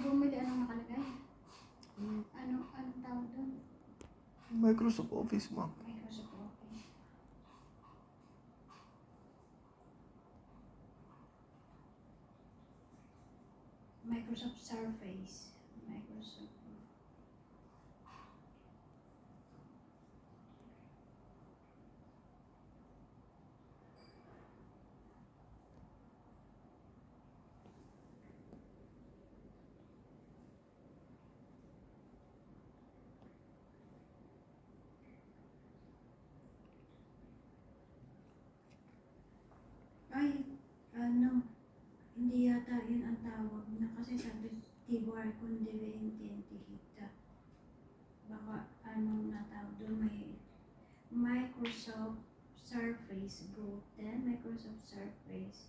bumili, anong nakalagay? Ano tawag doon? Microsoft Office, ma'am. Microsoft Office. Microsoft Surface. Microsoft. Ay, hindi yata yun ang tawag na kasi sabi Tibor kung diventi hita. Baka na tawag doon, may Microsoft Surface Go, then Microsoft Surface.